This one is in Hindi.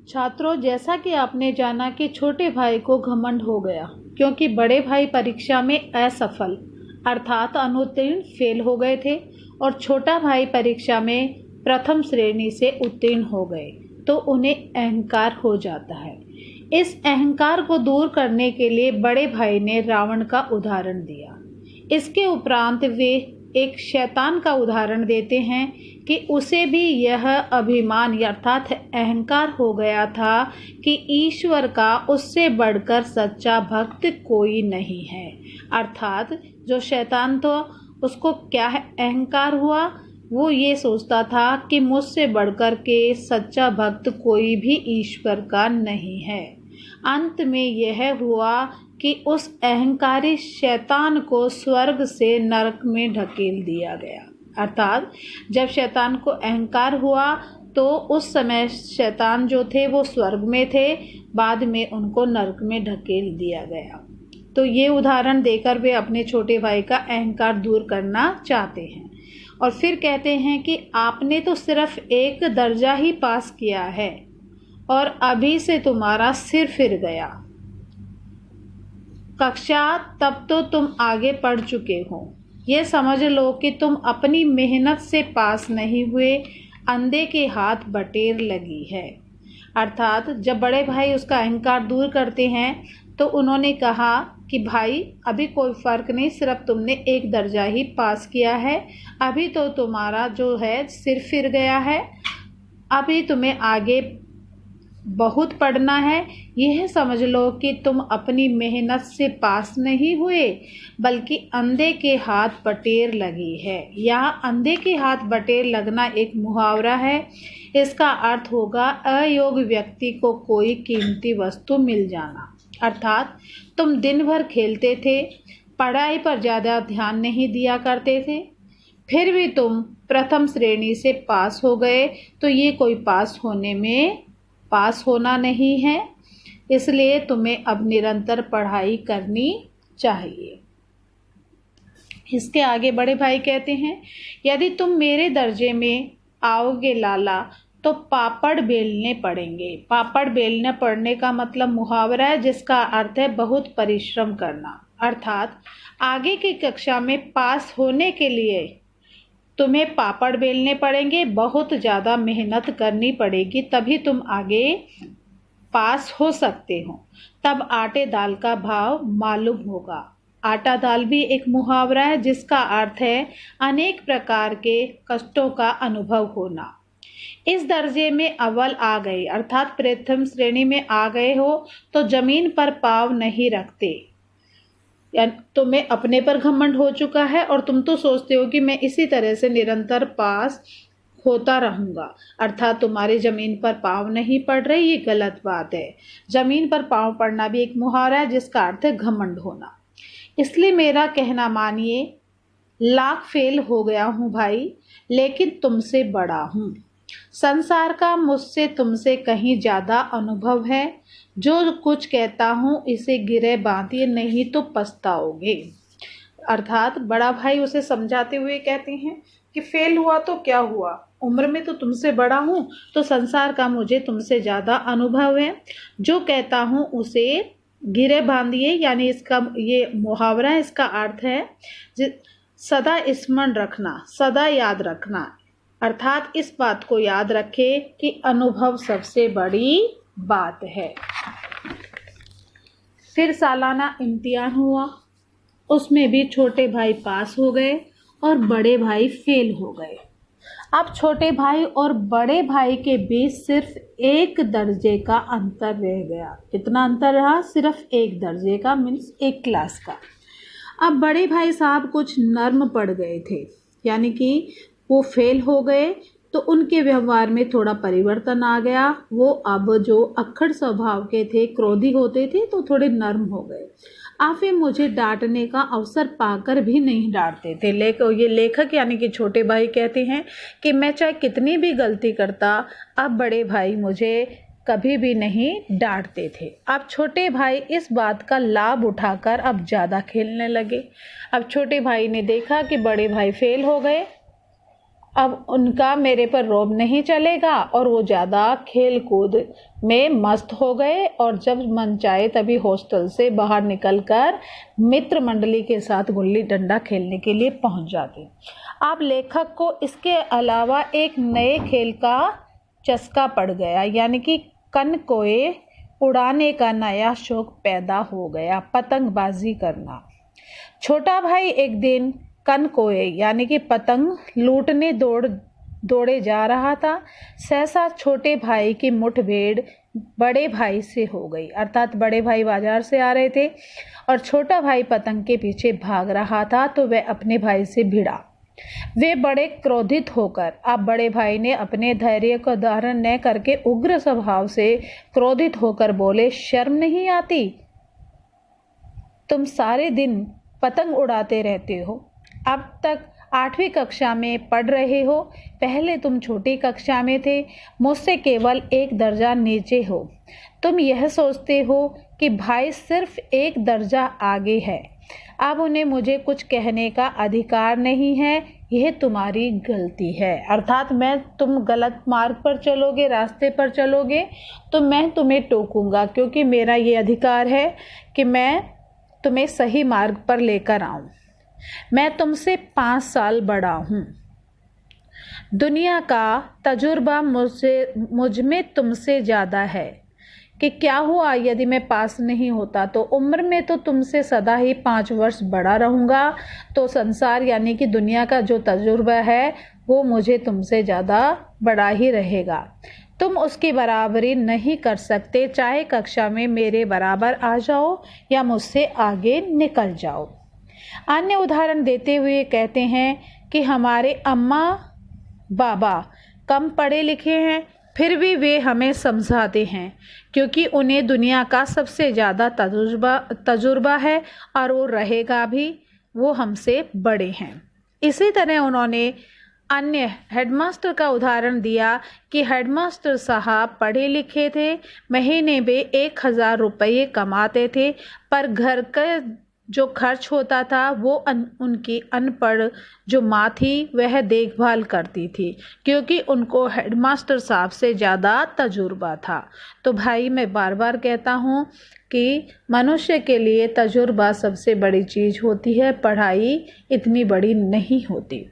छात्रों, जैसा कि आपने जाना कि छोटे भाई को घमंड हो गया क्योंकि बड़े भाई परीक्षा में असफल अर्थात अनुत्तीर्ण फेल हो गए थे और छोटा भाई परीक्षा में प्रथम श्रेणी से उत्तीर्ण हो गए, तो उन्हें अहंकार हो जाता है। इस अहंकार को दूर करने के लिए बड़े भाई ने रावण का उदाहरण दिया। इसके उपरांत वे एक शैतान का उदाहरण देते हैं कि उसे भी यह अभिमान अर्थात अहंकार हो गया था कि ईश्वर का उससे बढ़कर सच्चा भक्त कोई नहीं है। अर्थात जो शैतान तो उसको क्या अहंकार हुआ, वो ये सोचता था कि मुझसे बढ़कर के सच्चा भक्त कोई भी ईश्वर का नहीं है। अंत में यह हुआ कि उस अहंकारी शैतान को स्वर्ग से नरक में ढकेल दिया गया। अर्थात जब शैतान को अहंकार हुआ तो उस समय शैतान जो थे वो स्वर्ग में थे, बाद में उनको नरक में ढकेल दिया गया। तो ये उदाहरण देकर वे अपने छोटे भाई का अहंकार दूर करना चाहते हैं। और फिर कहते हैं कि आपने तो सिर्फ एक दर्जा ही पास किया है और अभी से तुम्हारा सिर फिर गया। कक्षा तब तो तुम आगे पढ़ चुके हो, ये समझ लो कि तुम अपनी मेहनत से पास नहीं हुए, अंधे के हाथ बटेर लगी है। अर्थात जब बड़े भाई उसका अहंकार दूर करते हैं तो उन्होंने कहा कि भाई अभी कोई फ़र्क नहीं, सिर्फ तुमने एक दर्जा ही पास किया है, अभी तो तुम्हारा जो है सिर फिर गया है, अभी तुम्हें आगे बहुत पढ़ना है। यह समझ लो कि तुम अपनी मेहनत से पास नहीं हुए बल्कि अंधे के हाथ बटेर लगी है। यहाँ अंधे के हाथ बटेर लगना एक मुहावरा है। इसका अर्थ होगा अयोग्य व्यक्ति को कोई कीमती वस्तु मिल जाना। अर्थात तुम दिन भर खेलते थे, पढ़ाई पर ज़्यादा ध्यान नहीं दिया करते थे, फिर भी तुम प्रथम श्रेणी से पास हो गए, तो ये कोई पास होना नहीं है, इसलिए तुम्हें अब निरंतर पढ़ाई करनी चाहिए। इसके आगे बड़े भाई कहते हैं, यदि तुम मेरे दर्जे में आओगे लाला तो पापड़ बेलने पड़ेंगे। पापड़ बेलने पड़ने का मतलब मुहावरा है जिसका अर्थ है बहुत परिश्रम करना। अर्थात आगे की कक्षा में पास होने के लिए तुम्हें पापड़ बेलने पड़ेंगे, बहुत ज़्यादा मेहनत करनी पड़ेगी, तभी तुम आगे पास हो सकते हो। तब आटे दाल का भाव मालूम होगा। आटा दाल भी एक मुहावरा है जिसका अर्थ है अनेक प्रकार के कष्टों का अनुभव होना। इस दर्जे में अव्वल आ गए अर्थात प्रथम श्रेणी में आ गए हो तो जमीन पर पाँव नहीं रखते। तुम्हें अपने पर घमंड हो चुका है और तुम तो सोचते हो कि मैं इसी तरह से निरंतर पास होता रहूँगा। अर्थात तुम्हारी ज़मीन पर पाँव नहीं पड़ रही, ये गलत बात है। ज़मीन पर पाँव पड़ना भी एक मुहावरा है जिसका अर्थ है घमंड होना। इसलिए मेरा कहना मानिए, लाख फेल हो गया हूँ भाई, लेकिन तुमसे बड़ा हूँ। संसार का मुझसे तुमसे कहीं ज़्यादा अनुभव है। जो कुछ कहता हूँ इसे गिरे बांधिए, नहीं तो पछताओगे। अर्थात बड़ा भाई उसे समझाते हुए कहते हैं कि फेल हुआ तो क्या हुआ, उम्र में तो तुमसे बड़ा हूँ, तो संसार का मुझे तुमसे ज़्यादा अनुभव है। जो कहता हूँ उसे गिरे बांधिए, यानी इसका ये मुहावरा है, इसका अर्थ है सदा स्मरण रखना, सदा याद रखना। अर्थात इस बात को याद रखे कि अनुभव सबसे बड़ी बात है। फिर सालाना इम्तिहान हुआ, उसमें भी छोटे भाई पास हो गए और बड़े भाई फेल हो गए। अब छोटे भाई और बड़े भाई के बीच सिर्फ एक दर्जे का अंतर रह गया। कितना अंतर रहा? सिर्फ एक दर्जे का, मीन्स एक क्लास का। अब बड़े भाई साहब कुछ नर्म पड़ गए थे, यानी कि वो फेल हो गए तो उनके व्यवहार में थोड़ा परिवर्तन आ गया। वो अब जो अक्खड़ स्वभाव के थे, क्रोधी होते थे, तो थोड़े नर्म हो गए। आप वे मुझे डांटने का अवसर पाकर भी नहीं डांटते थे। ये लेखक यानी कि छोटे भाई कहते हैं कि मैं चाहे कितनी भी गलती करता, अब बड़े भाई मुझे कभी भी नहीं डांटते थे। अब छोटे भाई इस बात का लाभ उठाकर अब ज़्यादा खेलने लगे। अब छोटे भाई ने देखा कि बड़े भाई फेल हो गए अब उनका मेरे पर रौब नहीं चलेगा और वो ज़्यादा खेल कूद में मस्त हो गए और जब मन चाहे तभी हॉस्टल से बाहर निकलकर मित्र मंडली के साथ गुल्ली डंडा खेलने के लिए पहुंच जाते। अब लेखक को इसके अलावा एक नए खेल का चस्का पड़ गया, यानी कि कनकोए उड़ाने का नया शौक पैदा हो गया, पतंगबाजी करना। छोटा भाई एक दिन कनकोए यानी कि पतंग लूटने दौड़े जा रहा था। सहसा छोटे भाई की मुठभेड़ बड़े भाई से हो गई, अर्थात बड़े भाई बाजार से आ रहे थे और छोटा भाई पतंग के पीछे भाग रहा था, तो वह अपने भाई से भिड़ा। वे बड़े क्रोधित होकर, अब बड़े भाई ने अपने धैर्य का धारण न करके उग्र स्वभाव से क्रोधित होकर बोले, शर्म नहीं आती? तुम सारे दिन पतंग उड़ाते रहते हो, अब तक 8वीं कक्षा में पढ़ रहे हो, पहले तुम छोटी कक्षा में थे, मुझसे केवल एक दर्जा नीचे हो। तुम यह सोचते हो कि भाई सिर्फ एक दर्जा आगे है, अब उन्हें मुझे कुछ कहने का अधिकार नहीं है, यह तुम्हारी गलती है। अर्थात तुम गलत मार्ग पर चलोगे, रास्ते पर चलोगे तो मैं तुम्हें टोकूंगा, क्योंकि मेरा ये अधिकार है कि मैं तुम्हें सही मार्ग पर लेकर आऊं। मैं तुमसे 5 साल बड़ा हूँ। दुनिया का तजुर्बा मुझ में तुमसे ज़्यादा है कि क्या हुआ यदि मैं पास नहीं होता, तो उम्र में तो तुमसे सदा ही 5 वर्ष बड़ा रहूँगा, तो संसार यानी कि दुनिया का जो तजुर्बा है वो मुझे तुमसे ज़्यादा बड़ा ही रहेगा। तुम उसकी बराबरी नहीं कर सकते, चाहे कक्षा में मेरे बराबर आ जाओ या मुझसे आगे निकल जाओ। अन्य उदाहरण देते हुए कहते हैं कि हमारे अम्मा बाबा कम पढ़े लिखे हैं, फिर भी वे हमें समझाते हैं, क्योंकि उन्हें दुनिया का सबसे ज़्यादा तजुर्बा है और वो रहेगा भी, वो हमसे बड़े हैं। इसी तरह उन्होंने अन्य हेडमास्टर का उदाहरण दिया कि हेडमास्टर साहब पढ़े लिखे थे, महीने में 1000 रुपये कमाते थे, पर घर का जो खर्च होता था वो उनकी अनपढ़ जो माँ थी वह देखभाल करती थी, क्योंकि उनको हेडमास्टर साहब से ज़्यादा तजुर्बा था। तो भाई मैं बार बार कहता हूँ कि मनुष्य के लिए तजुर्बा सबसे बड़ी चीज़ होती है, पढ़ाई इतनी बड़ी नहीं होती।